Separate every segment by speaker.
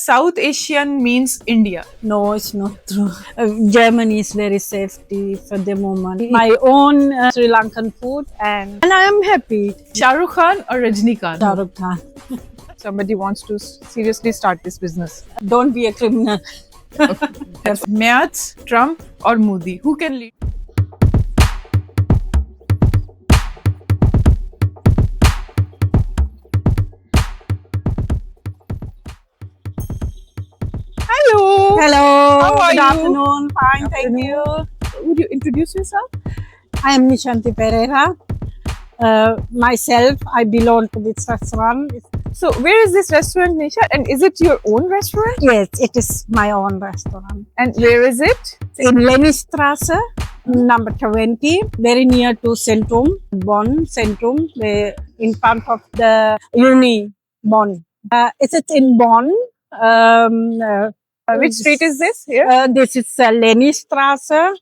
Speaker 1: South Asian means India.
Speaker 2: No, it's not true. Germany is very safety for the moment. My own Sri Lankan food and I am happy.
Speaker 1: Shah Rukh Khan or Rajnikant?
Speaker 2: Shah Rukh Khan.
Speaker 1: Somebody wants to seriously start this business.
Speaker 2: Don't be a criminal.
Speaker 1: Meads, Trump or Modi? Who can lead? Hello.
Speaker 2: Hello.
Speaker 1: How are
Speaker 2: Good
Speaker 1: you?
Speaker 2: afternoon. Fine, thank
Speaker 1: Afternoon.
Speaker 2: you.
Speaker 1: Would you introduce yourself?
Speaker 2: I am Nishanti Pereira. Myself, I belong to this restaurant.
Speaker 1: So, where is this restaurant, Nisha? And is it your own restaurant?
Speaker 2: Yes, it is my own restaurant.
Speaker 1: And where is it?
Speaker 2: In Lenistrasse, number 20, very near to Centrum, Bonn Centrum, in front of the Uni Bonn. Is it in Bonn?
Speaker 1: Which street is this here?
Speaker 2: This is Lenistrasse,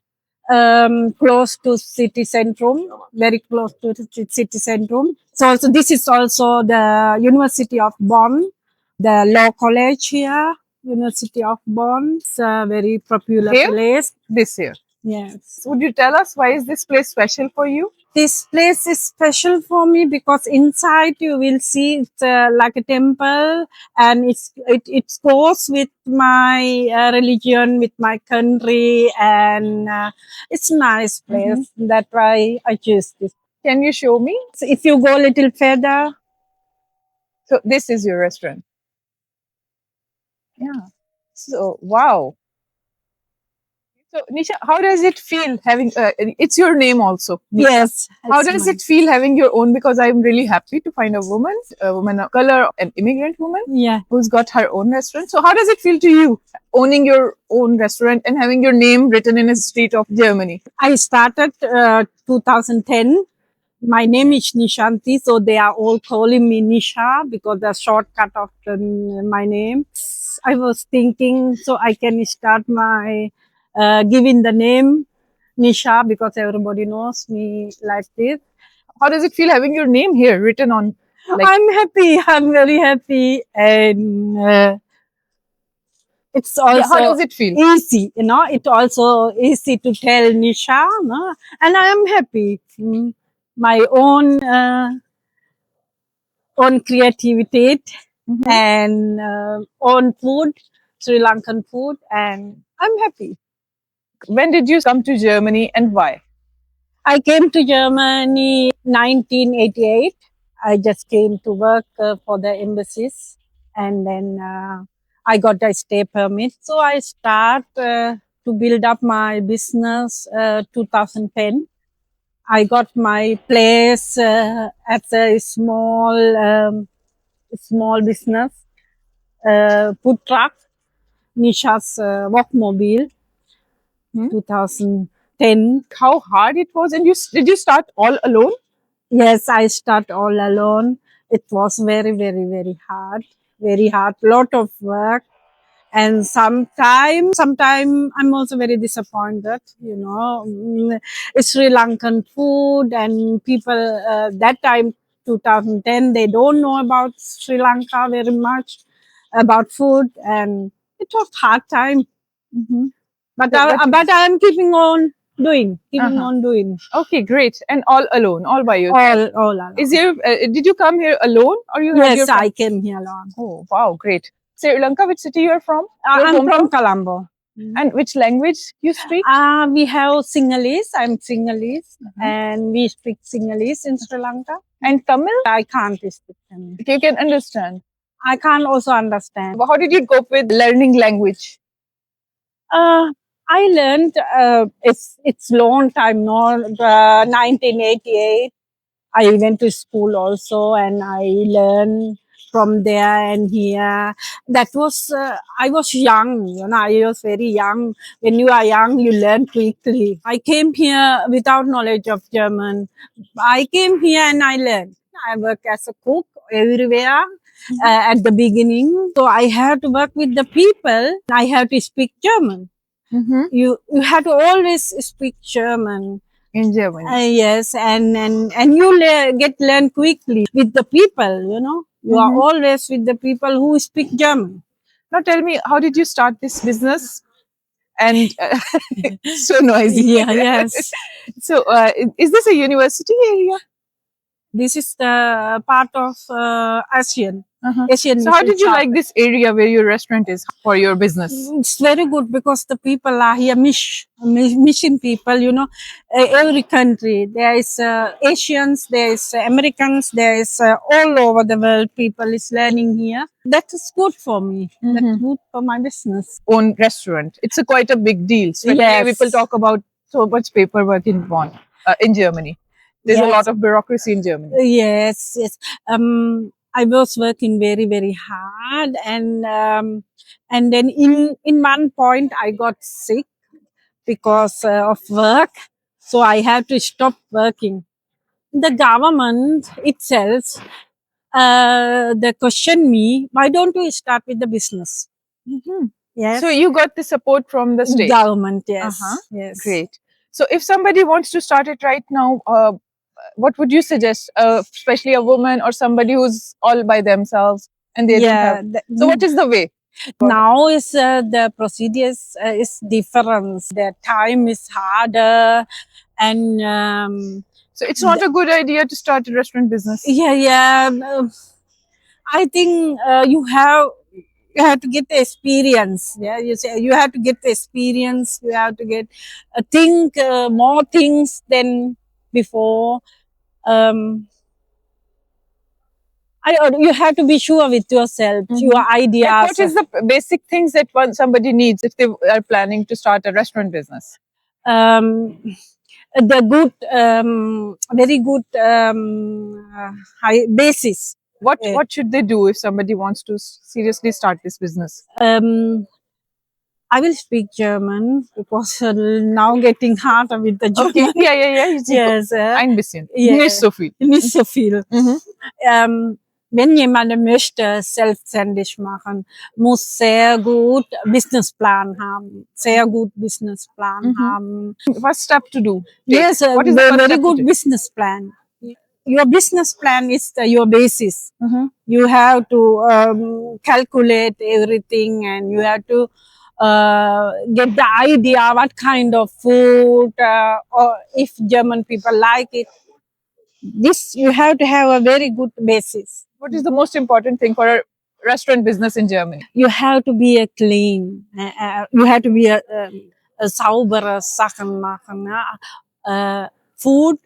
Speaker 2: close to city centrum, very close to the city centrum. So this is also the University of Bonn, the law college here, University of Bonn. It's a very popular
Speaker 1: Here?
Speaker 2: place.
Speaker 1: This here.
Speaker 2: Yes.
Speaker 1: Would you tell us why is this place special for you?
Speaker 2: This place is special for me because inside you will see it's like a temple, and it goes with my religion, with my country, and it's a nice place. That's why I choose this.
Speaker 1: Can you show me?
Speaker 2: So if you go a little further,
Speaker 1: So this is your restaurant. Yeah. So wow. So Nisha, how does it feel having? It's your name also. Nisha.
Speaker 2: yes.
Speaker 1: How
Speaker 2: it's
Speaker 1: does
Speaker 2: mine.
Speaker 1: it feel having your own? Because I'm really happy to find a woman of color, an immigrant woman
Speaker 2: Yeah.
Speaker 1: who's got her own restaurant. So how does it feel to you owning your own restaurant and having your name written in a street of Germany?
Speaker 2: I started 2010. My name is Nishanti, so they are all calling me Nisha because the shortcut of my name. I was thinking so I can start my giving the name Nisha because everybody knows me like this.
Speaker 1: How does it feel having your name here written on? Like,
Speaker 2: I'm happy. I'm very happy, and it's also
Speaker 1: how does it feel?
Speaker 2: easy. It's also easy to tell Nisha, no? And I am happy. My own creativity and own food, Sri Lankan food, and I'm happy.
Speaker 1: When did you come to Germany and why?
Speaker 2: I came to Germany 1988. I just came to work for the embassies, and then I got a stay permit. So I start to build up my business 2010. I got my place at a small business, food truck, Nisha's Walkmobile, 2010.
Speaker 1: How hard it was, and did you start all alone?
Speaker 2: Yes, I start all alone. It was very, very, very hard. Very hard. Lot of work. And sometime I'm also very disappointed, It's Sri Lankan food and people, that time, 2010, they don't know about Sri Lanka very much, about food, and it was hard time. But I'm keeping on doing.
Speaker 1: Okay, great. And all alone, all by yourself.
Speaker 2: All alone.
Speaker 1: Did you come here alone or you had your
Speaker 2: Yes, I came here alone.
Speaker 1: Oh, wow, great. Sri Lanka, which city you're from? Your
Speaker 2: I'm from
Speaker 1: hometown?
Speaker 2: Colombo.
Speaker 1: And which language you speak?
Speaker 2: We have Sinhalese. I'm Sinhalese, and we speak Sinhalese in Sri Lanka.
Speaker 1: And Tamil?
Speaker 2: I can't speak Tamil.
Speaker 1: You can understand.
Speaker 2: I can't also understand.
Speaker 1: How did you cope with learning language?
Speaker 2: I learned. It's long time, no. 1988. I went to school also, and I learned from there and here. That was, I was young, I was very young. When you are young, you learn quickly. I came here without knowledge of German. I came here and I learned. I work as a cook everywhere at the beginning. So I have to work with the people. I have to speak German. You have to always speak German.
Speaker 1: In Germany.
Speaker 2: Yes, and you get learn quickly with the people, You are always with the people who speak German.
Speaker 1: Now tell me, how did you start this business? And so noisy.
Speaker 2: Yeah, yes.
Speaker 1: So, is this a university area?
Speaker 2: This is the part of Asian.
Speaker 1: Uh-huh.
Speaker 2: Asian
Speaker 1: So, how did you
Speaker 2: shop.
Speaker 1: like this area where your restaurant is for your business?
Speaker 2: It's very good because the people are here mission people, you know, every country. There is Asians, there is Americans, there is all over the world people is learning here. That is good for me. That's good for my business.
Speaker 1: Own restaurant. It's a quite a big deal. Especially
Speaker 2: Yes.
Speaker 1: people talk about so much paperwork in Bonn, in Germany. There's a
Speaker 2: Yes.
Speaker 1: lot of bureaucracy in Germany.
Speaker 2: Yes, yes. I was working very, very hard, and then in one point I got sick because of work, so I had to stop working. The government itself, they questioned me, why don't you start with the business? Yes.
Speaker 1: So you got the support from the state.
Speaker 2: Government, yes.
Speaker 1: Uh-huh.
Speaker 2: Yes.
Speaker 1: Great. So if somebody wants to start it right now, what would you suggest? Especially a woman or somebody who's all by themselves and they don't have. So what is the way?
Speaker 2: Now is the procedures is different. The time is harder, and
Speaker 1: So it's not a good idea to start a restaurant business.
Speaker 2: yeah. I think you have to get the experience. Yeah, you say you have to get the experience. You have to get think more things than before. You have to be sure with yourself, your ideas.
Speaker 1: Like what is the basic things that somebody needs if they are planning to start a restaurant business?
Speaker 2: The good, very good high basis.
Speaker 1: What should they do if somebody wants to seriously start this business?
Speaker 2: I will speak German because now getting harder with the German.
Speaker 1: Okay, ja.
Speaker 2: Yes.
Speaker 1: Ein bisschen.
Speaker 2: Yeah.
Speaker 1: Nicht so viel.
Speaker 2: Nicht so viel. Wenn jemand möchte selbstständig machen, muss sehr gut Businessplan haben. Sehr gut Businessplan haben.
Speaker 1: What step to do?
Speaker 2: Yes,
Speaker 1: What is the first
Speaker 2: very
Speaker 1: step to
Speaker 2: good
Speaker 1: take?
Speaker 2: business plan. Your business plan is your basis. You have to calculate everything, and you have to get the idea what kind of food, or if German people like it. This you have to have a very good basis.
Speaker 1: What is the most important thing for a restaurant business in Germany?
Speaker 2: You have to be a clean. You have to be a saubere Sachen machen. Food,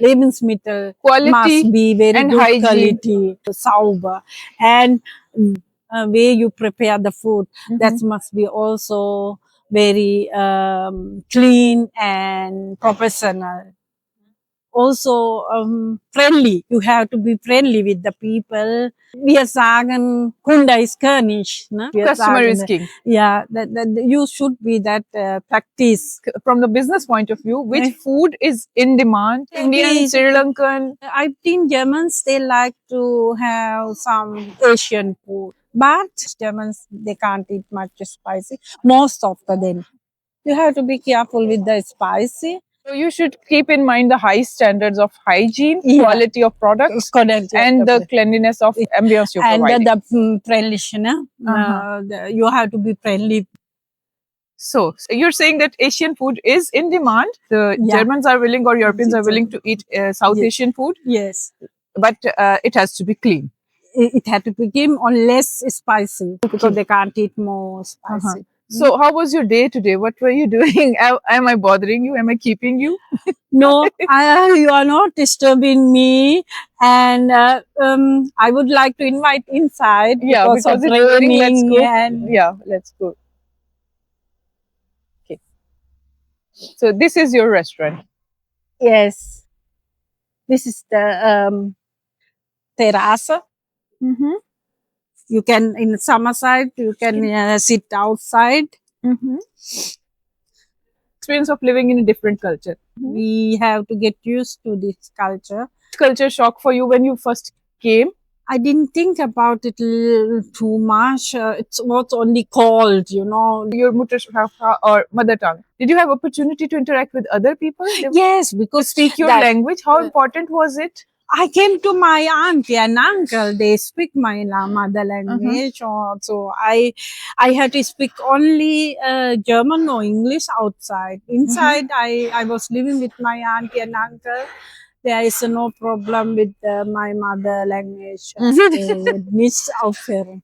Speaker 2: Lebensmittel
Speaker 1: Quality
Speaker 2: must be very
Speaker 1: and
Speaker 2: good
Speaker 1: hygiene.
Speaker 2: quality, sauber, and way you prepare the food that must be also very clean and professional. Also friendly. You have to be friendly with the people. Wir sagen, Kunde ist König. Ne?
Speaker 1: Customer is king.
Speaker 2: Yeah, that you should be that practice.
Speaker 1: From the business point of view, which food is in demand? Indian, Sri Lankan?
Speaker 2: I think Germans, they like to have some Asian food. But Germans, they can't eat much spicy. Most of them. You have to be careful with the spicy.
Speaker 1: So you should keep in mind the high standards of hygiene,
Speaker 2: Yeah.
Speaker 1: quality of products, and the cleanliness of ambience you're
Speaker 2: and
Speaker 1: providing.
Speaker 2: the friendliness. You have to be friendly.
Speaker 1: So you're saying that Asian food is in demand. The Germans are willing or Europeans are willing to eat South Asian food.
Speaker 2: Yes.
Speaker 1: But it has to be clean.
Speaker 2: It had to be clean or less spicy because they can't eat more spicy.
Speaker 1: So how was your day today? What were you doing? Am I bothering you? Am I keeping you?
Speaker 2: No, you are not disturbing me. And I would like to invite inside.
Speaker 1: Yeah, because
Speaker 2: of
Speaker 1: it's raining. Let's go.
Speaker 2: And
Speaker 1: yeah, let's go. Okay. So this is your restaurant.
Speaker 2: Yes. This is the terrace. You can, in summer side, you can sit outside.
Speaker 1: Experience of living in a different culture.
Speaker 2: We have to get used to this culture.
Speaker 1: Culture shock for you when you first came?
Speaker 2: I didn't think about it too much. It was only called, you know.
Speaker 1: Your Muttersprache or mother tongue. Did you have opportunity to interact with other people?
Speaker 2: Yes, because
Speaker 1: to speak your language. How important was it?
Speaker 2: I came to my auntie and uncle. They speak my mother language, so I had to speak only German or English outside. Inside, I was living with my auntie and uncle. There is no problem with my mother language. Miss Aufhören.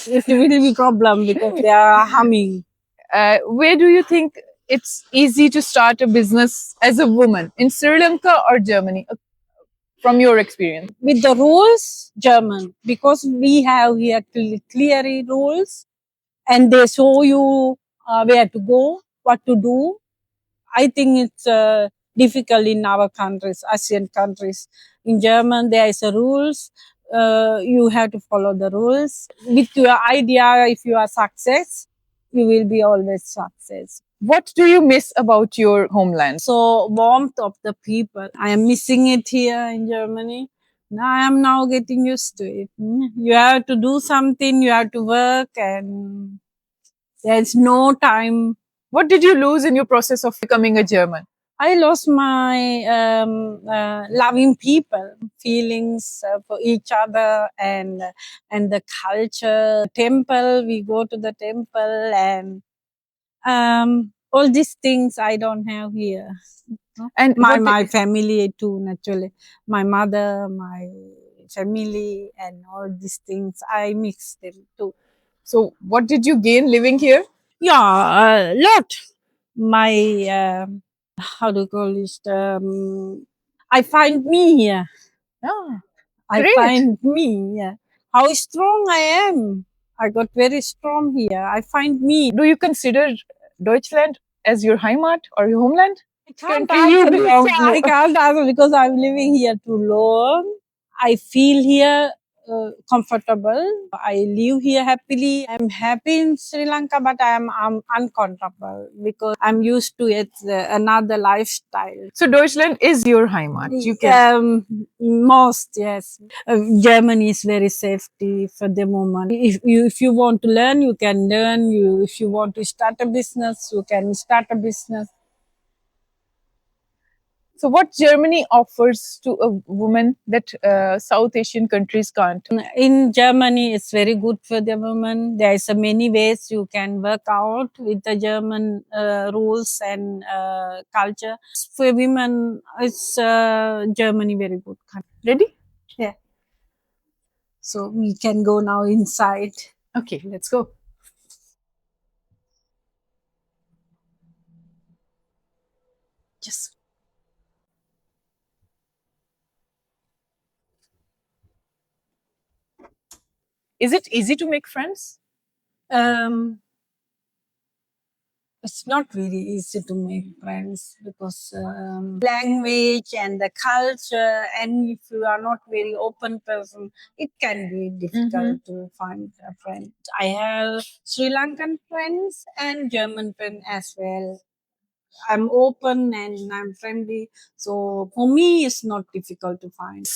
Speaker 2: It will be problem because they are humming.
Speaker 1: Where do you think it's easy to start a business as a woman, in Sri Lanka or Germany, from your experience?
Speaker 2: With the rules, German, because we have here clear rules and they show you where to go, what to do. I think it's difficult in our countries, Asian countries. In German, there is a rules. You have to follow the rules. With your idea, if you are success, you will be always success.
Speaker 1: What do you miss about your homeland?
Speaker 2: So warmth of the people. I am missing it here in Germany. I am now getting used to it. You have to do something, you have to work, and there's no time.
Speaker 1: What did you lose in your process of becoming a German?
Speaker 2: I lost my loving people, feelings for each other, and the culture. Temple, we go to the temple, and all these things I don't have here. And my family too, naturally. My mother, my family, and all these things, I mix them too.
Speaker 1: So, what did you gain living here?
Speaker 2: Yeah, a lot. My how do you call it? I find me here.
Speaker 1: Ah,
Speaker 2: I
Speaker 1: great.
Speaker 2: find me here. How strong I am. I got very strong here. I find me.
Speaker 1: Do you consider Deutschland as your Heimat or your homeland?
Speaker 2: I can't answer because I'm living here too long. I feel here comfortable. I live here happily. I'm happy in Sri Lanka, but I'm uncomfortable because I'm used to it, another lifestyle.
Speaker 1: So Deutschland is your Heimat. You can
Speaker 2: most, yes. Germany is very safety for the moment. If you want to learn, you can learn. If you want to start a business, you can start a business. So, what Germany offers to a woman that South Asian countries can't? In Germany, it's very good for the woman. There is many ways you can work out with the German rules and culture. For women, it's Germany very good country. Ready? Yeah. So we can go now inside. Okay, let's go. Just. Is it easy to make friends? It's not really easy to make friends because language and the culture, and if you are not very open person, it can be difficult to find a friend. I have Sri Lankan friends and German friends as well. I'm open and I'm friendly, so for me, it's not difficult to find.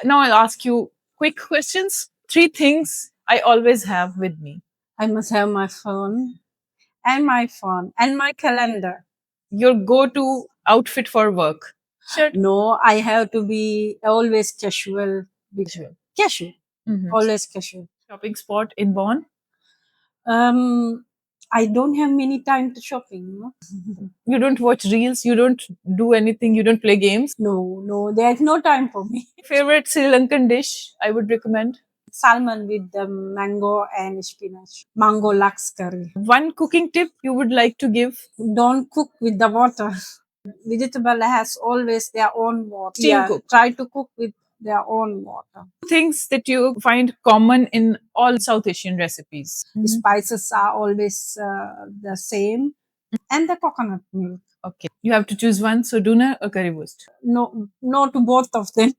Speaker 2: Now I'll ask you quick questions. 3 things I always have with me. I must have my phone and my calendar. Your go-to outfit for work? Shirt? No, I have to be always casual. Casual. Always casual. Shopping spot in Bonn? I don't have many time to shopping. No? You don't watch reels? You don't do anything? You don't play games? No, there's no time for me. Favorite Sri Lankan dish I would recommend? Salmon with the mango and spinach. Mango lax curry. One cooking tip you would like to give? Don't cook with the water. Vegetable has always their own water. Steam cook. Try to cook with their own water. Things that you find common in all South Asian recipes. The spices are always the same. And the coconut milk. Okay. You have to choose one, so doner or currywurst? No to both of them.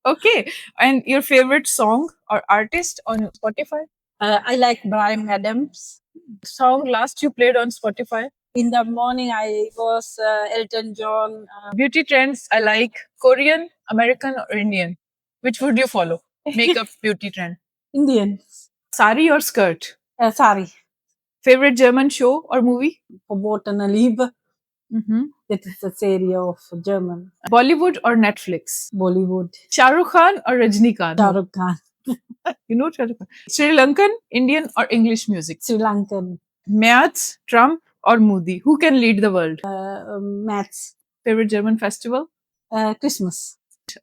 Speaker 2: Okay. And your favorite song or artist on Spotify? I like Brian Adams. Song last you played on Spotify? In the morning, I was Elton John. Beauty trends, I like Korean, American, or Indian. Which would you follow? Makeup beauty trend. Indian. Sari or skirt? Sari. Favorite German show or movie? Verbotener Liebe. That is the area of German.
Speaker 1: Bollywood or Netflix?
Speaker 2: Bollywood.
Speaker 1: Shah Rukh Khan or Rajnikant?
Speaker 2: Shah Rukh Khan.
Speaker 1: You know Shah Rukh Khan. Sri Lankan, Indian or English music?
Speaker 2: Sri Lankan.
Speaker 1: Maths, Trump or Modi? Who can lead the world?
Speaker 2: Maths.
Speaker 1: Favorite German festival?
Speaker 2: Christmas.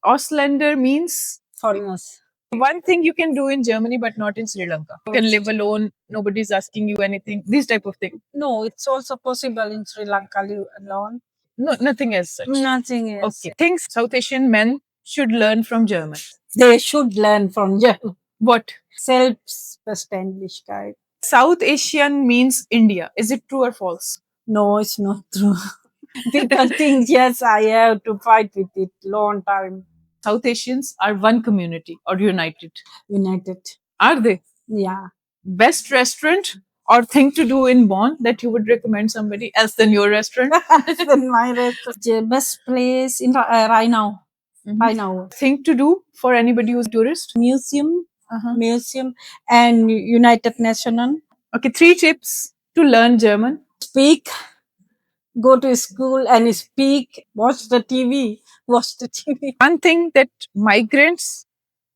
Speaker 1: Ausländer means?
Speaker 2: Foreigners.
Speaker 1: One thing you can do in Germany but not in Sri Lanka. You can live alone, nobody's asking you anything. These type of thing.
Speaker 2: No, it's also possible in Sri Lanka live alone.
Speaker 1: No, nothing as such.
Speaker 2: Nothing else.
Speaker 1: Okay. Things South Asian men should learn from German.
Speaker 2: They should learn from German.
Speaker 1: What?
Speaker 2: Selbstverständlichkeit.
Speaker 1: South Asian means India. Is it true or false?
Speaker 2: No, it's not true. People think, yes, I have to fight with it long time.
Speaker 1: South Asians are one community or united?
Speaker 2: United.
Speaker 1: Are they?
Speaker 2: Yeah.
Speaker 1: Best restaurant or thing to do in Bonn that you would recommend somebody else than your restaurant?
Speaker 2: Than my restaurant. Best place in right now. Right now.
Speaker 1: Thing to do for anybody who's a tourist?
Speaker 2: Museum. Museum and United Nations.
Speaker 1: Okay, 3 tips to learn German.
Speaker 2: Speak. Go to school and speak. Watch the TV. Watch the TV.
Speaker 1: One thing that migrants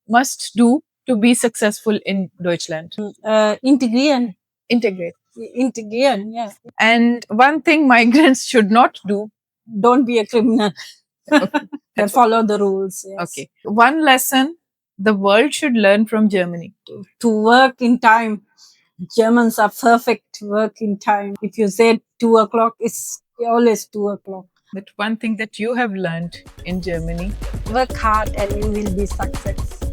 Speaker 1: must do to be successful in Deutschland.
Speaker 2: Integrieren.
Speaker 1: Integrate.
Speaker 2: Integrieren, yeah.
Speaker 1: And one thing migrants should not do.
Speaker 2: Don't be a criminal. And follow the rules. Yes.
Speaker 1: Okay. One lesson the world should learn from Germany.
Speaker 2: To work in time. Germans are perfect work in time. If you say 2 o'clock, it's always 2 o'clock.
Speaker 1: But one thing that you have learned in Germany.
Speaker 2: Work hard and you will be successful.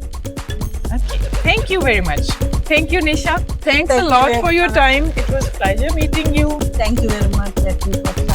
Speaker 1: Okay. Thank you very much. Thank you, Nisha. Thanks a lot for your time. It was a pleasure meeting you.
Speaker 2: Thank you very much.